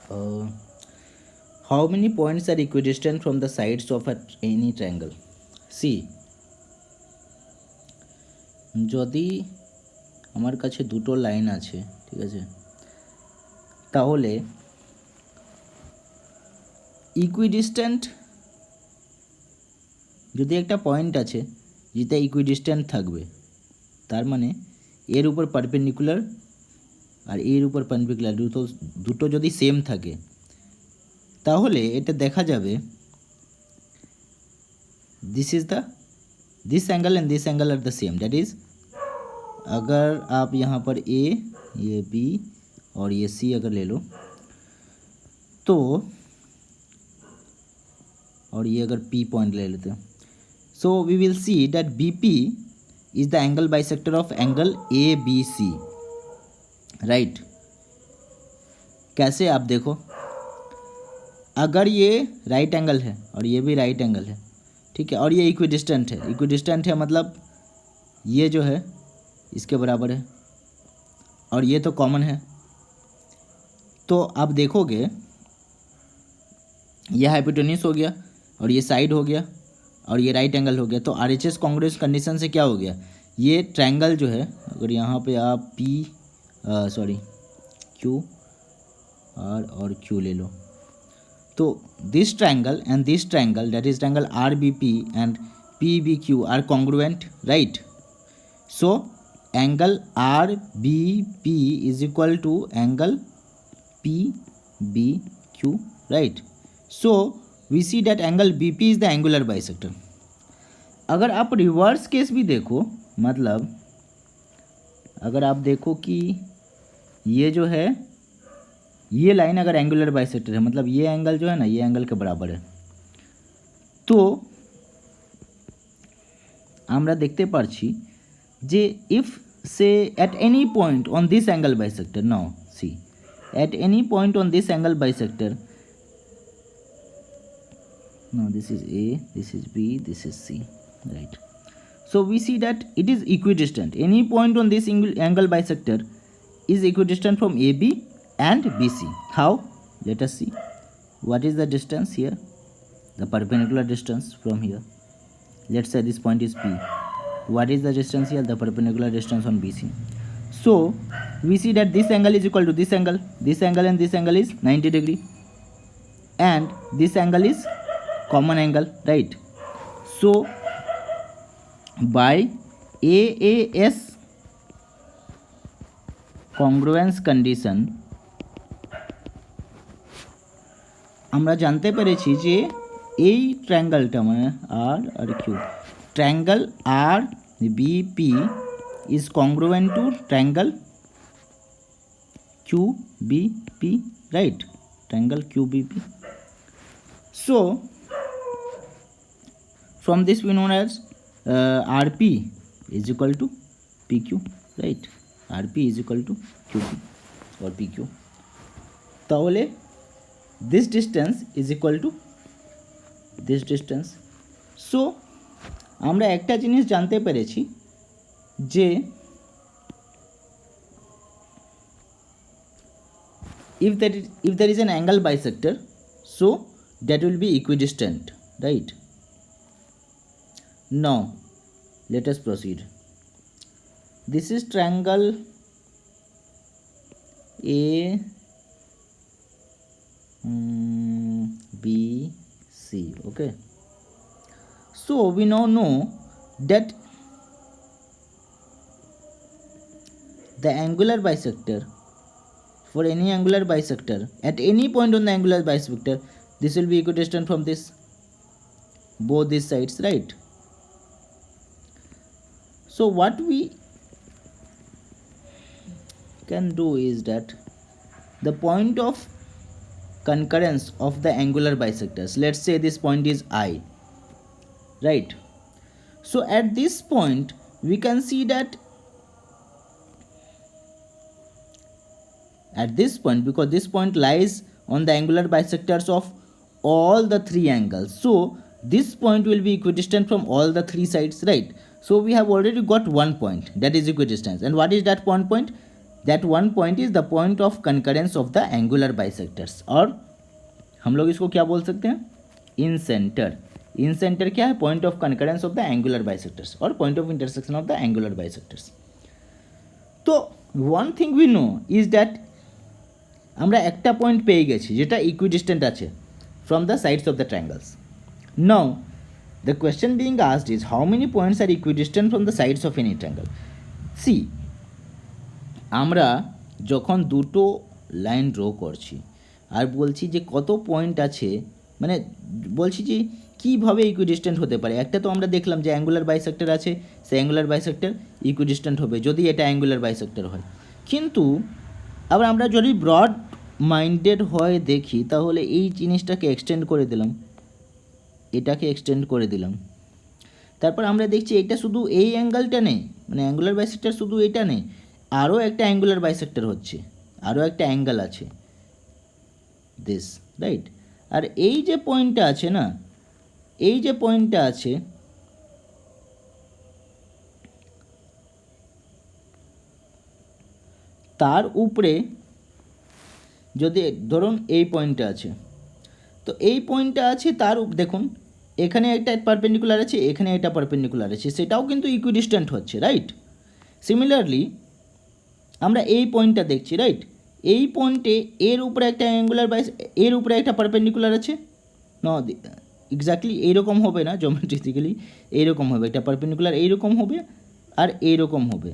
Uh, how many points are equidistant from the sides of any triangle? See, যদি আমার কাছে দুটো line আছে, ঠিক আছে, তাহলে ইকুইডিস্ট্যান্ট যদি একটা পয়েন্ট আছে যেটা ইকুইডিস্ট্যান্ট থাকবে, তার মানে এর উপর পারপেন্ডিকুলার আর এর উপর পারপেন্ডিকুলার দুটো যদি সেম থাকে, তাহলে এটা দেখা যাবে this angle and this angle are the same. That is, अगर आप यहाँ पर ए, ये बी और ये सी अगर ले लो, तो और ये अगर पी पॉइंट ले लेते हैं, so we will see that B P is the angle bisector of angle A B C. Right, कैसे? आप देखो, अगर ये राइट एंगल है और ये भी राइट एंगल है, ठीक है, और ये इक्विडिस्टेंट है, इक्विडिस्टेंट है मतलब ये जो है इसके बराबर है और ये तो कॉमन है, तो आप देखोगे ये हाइपोटेन्यूस हो गया और ये साइड हो गया और ये राइट एंगल हो गया। तो RHS कॉन्ग्रुएंस कंडीशन से क्या हो गया, ये ट्रायंगल जो है, अगर यहाँ पे आप क्यू आर और क्यू ले लो, तो this triangle and this triangle, that is triangle RBP and PBQ are congruent, right? So angle RBP is equal to angle PBQ, right? So we see that angle BP is the angular bisector. अगर आप reverse case भी देखो, मतलब अगर आप देखो कि ये जो है, ये लाइन अगर एंगुलर बाइसेक्टर है, मतलब ये एंगल जो है ना, ये एंगल के बराबर है, तो আমরা দেখতে পারছি যে if say at any point on this angle bisector, now see, at any point on this angle bisector, now this is A, this is B, this is C, right? So we see that it is equidistant. Any point on this angle bisector is equidistant from AB and BC. How? Let us see. What is the distance here? The perpendicular distance from here. Let's say this point is P. What is the distance here? The perpendicular distance on BC. So we see that this angle is equal to this angle. This angle and this angle is 90 degree. And this angle is common angle, right? So by AAS congruence condition আমরা জানতে পেরেছি যে এই ট্রায়াঙ্গেলটা মানে আর আর Q, triangle RBP is congruent to triangle QBP, right? Triangle QBP. So from this we know as RP is equal to PQ, right? RP is equal to QP or PQ. তাহলে this distance is equal to this distance. So আমরা একটা জিনিস জানতে পেরেছি যে if there is an angle bisector, so that will be equidistant, right? Now let us proceed. This is triangle ABC, okay? So we now know that the angular bisector, for any angular bisector at any point on the angular bisector, this will be equidistant from this, both these sides, right? So what we can do is that the point of concurrence of the angular bisectors, let's say this point is I, right? So at this point we can see that at this point, because this point lies on the angular bisectors of all the three angles, so this point will be equidistant from all the three sides, right? So we have already got one point that is equidistance. And what is that one point? That one point is the point of concurrence of the angular bisectors, और हम लोग इसको क्या बोल सकते हैं, इन centre. इन centre क्या है, point of concurrence of the angular bisectors और point of intersection of the angular bisectors. তো one thing we know is that আমরা একটা পয়েন্ট পেয়ে গেছি যেটা ইকুইডিস্টেন্ট আছে from the sides of the triangles. Now the question being asked is how many points are equidistant from the sides of any triangle. See, আমরা যখন দুটো line draw করছি আর বলছি যে কত পয়েন্ট আছে, মানে বলছি যে কীভাবে ইকুইডিস্টেন্ট হতে পারে, একটা তো আমরা দেখলাম যে অ্যাঙ্গুলার বাইসেক্টর আছে, সেই অ্যাঙ্গুলার বাইসেক্টর ইকুইডিস্টেন্ট হবে যদি এটা অ্যাঙ্গুলার বাইসেক্টর হয়। কিন্তু আবার আমরা যদি ব্রড মাইন্ডেড হয় দেখি তাহলে এই জিনিসটাকে এক্সটেন্ড করে দিলাম, এটাকে এক্সটেন্ড করে দিলাম, তারপর আমরা দেখছি এটা শুধু এই অ্যাঙ্গেলটা নেই, মানে অ্যাঙ্গুলার বাইসেক্টর শুধু এটা নেই, আরও একটা অ্যাঙ্গুলার বাইসেক্টর হচ্ছে, আরও একটা অ্যাঙ্গেল আছে দিস, রাইট। আর এই যে পয়েন্টটা আছে না, এই যে পয়েন্টটা আছে তার উপরে যদি ধরুন এই পয়েন্টটা আছে, তো এই পয়েন্টটা আছে তার দেখুন এখানে একটা পারপেন্ডিকুলার আছে, এখানে একটা পারপেন্ডিকুলার আছে, সেটাও কিন্তু ইকুইডিস্টেন্ট হচ্ছে, রাইট। সিমিলারলি আমরা এই পয়েন্টটা দেখছি, রাইট, এই পয়েন্টে এর উপরে একটা অ্যাঙ্গুলার বাইস, এর উপরে একটা পারপেন্ডিকুলার আছে, ন এক্স্যাক্টলি এইরকম হবে না, জিওমেট্রিক্যালি এইরকম হবে, একটা পারপেন্ডিকুলার এইরকম হবে আর এইরকম হবে,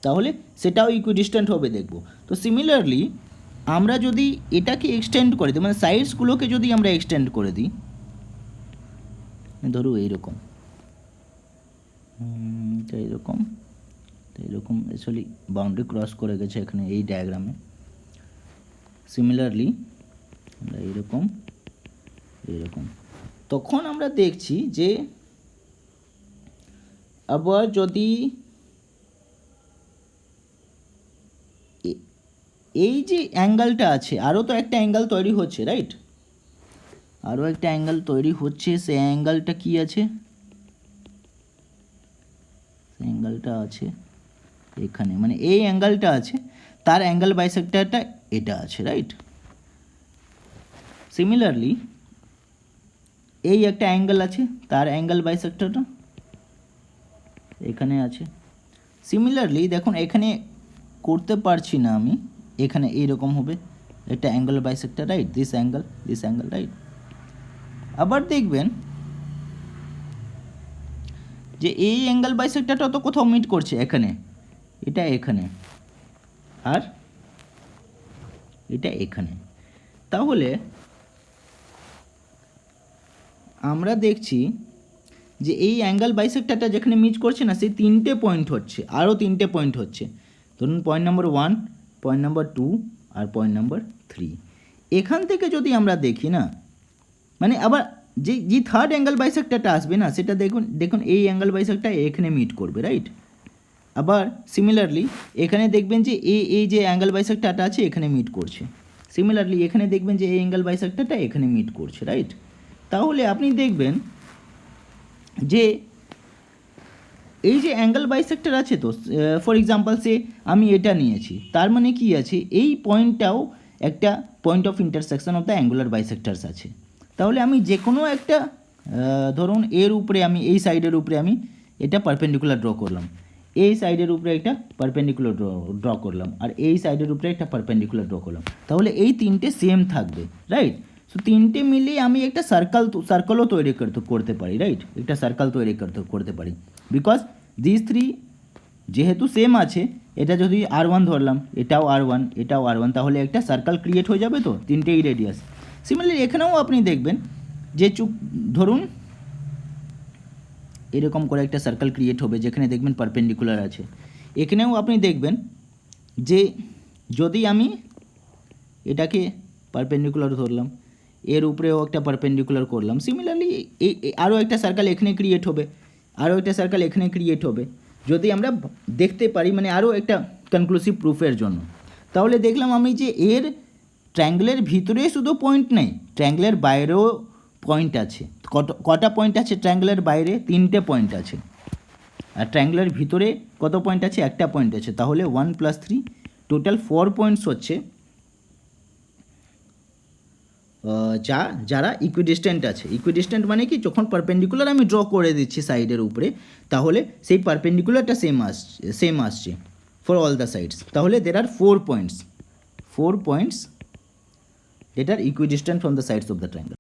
তাহলে সেটাও ইকুইডিস্টেন্ট হবে দেখব। তো সিমিলারলি আমরা যদি এটাকে এক্সটেন্ড করে দিই, মানে সাইডসগুলোকে যদি আমরা এক্সটেন্ড করে দিই, ধরো এইরকম, এইরকম এইরকম অ্যাকচুয়ালি বাউন্ডারি ক্রস করে গেছে এখানে এই ডায়াগ্রামে। সিমিলারলি আমরা এইরকম এইরকম, তখন আমরা দেখছি যে আবার যদি এই যে অ্যাঙ্গেলটা আছে, আরও তো একটা অ্যাঙ্গেল তৈরি হচ্ছে, রাইট, আরও একটা অ্যাঙ্গেল তৈরি হচ্ছে, সে অ্যাঙ্গেলটা কি আছে, অ্যাঙ্গেলটা আছে এখানে, মানে এই অ্যাঙ্গেলটা আছে, তার অ্যাঙ্গেল বাইসেক্টরটা এটা আছে, রাইট। সিমিলারলি এই একটা অ্যাঙ্গেল আছে, তার অ্যাঙ্গেল বাইসেক্টরটা এখানে আছে। সিমিলারলি দেখুন এখানে করতে পারছি না আমি, এখানে এইরকম হবে একটা angle bisector, right, this angle right. আবার দেখবেন যে এই অ্যাঙ্গেল বাইসেক্টরটা তো কোথাও মিট করছে, এখানে, এটা এখানে আর এটা এখানে, তাহলে আমরা দেখছি যে এই অ্যাঙ্গেল বাইসেক্টরটা যেখানে মিট করছে না, সেই তিনটে পয়েন্ট হচ্ছে, আরও তিনটে পয়েন্ট হচ্ছে, ধরুন পয়েন্ট নাম্বার 1, পয়েন্ট নাম্বার 2 আর পয়েন্ট নাম্বার 3। এখান থেকে যদি আমরা দেখি না, মানে আবার যে থার্ড অ্যাঙ্গেল বাইসেক্টরটা আসবে না, সেটা দেখুন এই অ্যাঙ্গেল বাইসেক্টরটা এখানে মিট করবে, রাইট। আবার সিমিলারলি এখানে দেখবেন যে এই যে অ্যাঙ্গেল বাইসেক্টরটা আছে এখানে মিট করছে, সিমিলারলি এখানে দেখবেন যে এই অ্যাঙ্গেল বাইসেক্টরটা এখানে মিট করছে, রাইট। তাহলে আপনি দেখবেন যে এই যে অ্যাঙ্গেল বাইসেক্টর আছে, তো ফর এক্সাম্পল সে আমি এটা নিয়েছি, তার মানে কি আছে, এই পয়েন্টটাও একটা point of intersection of the angular bisectors আছে। তাহলে আমি যে কোনো একটা ধরুন এর উপরে আমি এই সাইডের উপরে আমি এটা পারপেন্ডিকুলার ড্র করলাম, এই সাইডের উপরে একটা পারপেন্ডিকুলার ড্র করলাম, আর এই সাইডের উপরে একটা পারপেন্ডিকুলার ড্র করলাম, তাহলে এই তিনটে সেম থাকবে, রাইট। সো তিনটে মিলিয়ে আমি একটা সার্কেলও তৈরি করতে পারি, রাইট, একটা সার্কেল তৈরি করতে পারি, বিকজ দিস থ্রি যেহেতু সেম আছে, এটা যদি R1 ধরলাম, এটাও R1, এটাও R1, তাহলে একটা সার্কেল ক্রিয়েট হয়ে যাবে, তো তিনটেই রেডিয়াস। সিমিলারলি এখানেও আপনি দেখবেন যে ধরুন এরকম করে একটা সার্কেল ক্রিয়েট হবে যেখানে দেখবেন পারপেন্ডিকুলার আছে, এখানেও আপনি দেখবেন যে যদি আমি এটাকে পারপেন্ডিকুলার ধরলাম, এর উপরেও একটা পারপেন্ডিকুলার করলাম, সিমিলারলি আরও একটা সার্কেল এখানে ক্রিয়েট হবে, আরও একটা সার্কেল এখানে ক্রিয়েট হবে, যদি আমরা দেখতে পারি, মানে আরও একটা কনক্লুসিভ প্রুফের জন্য। তাহলে দেখলাম আমি যে এর ট্রায়াঙ্গেলের ভিতরে শুধু পয়েন্ট নেই, ট্রায়াঙ্গেলের বাইরেও পয়েন্ট আছে। কটা পয়েন্ট আছে ট্রায়াঙ্গেলের বাইরে? 3টে পয়েন্ট আছে। আর ট্রায়াঙ্গেলের ভিতরে কত পয়েন্ট আছে? একটা পয়েন্ট আছে। তাহলে 1 + 3 টোটাল 4 পয়েন্টস হচ্ছে যারা ইকুইডিস্ট্যান্ট আছে। ইকুইডিস্ট্যান্ট মানে কি, যখন পারপেন্ডিকুলার আমি ড্র করে দিচ্ছি সাইডের উপরে, তাহলে সেই পারপেন্ডিকুলারটা সেম আসছে ফর অল দ্য সাইডস, তাহলে দের আর 4 points that are equidistant from the sides of the triangle.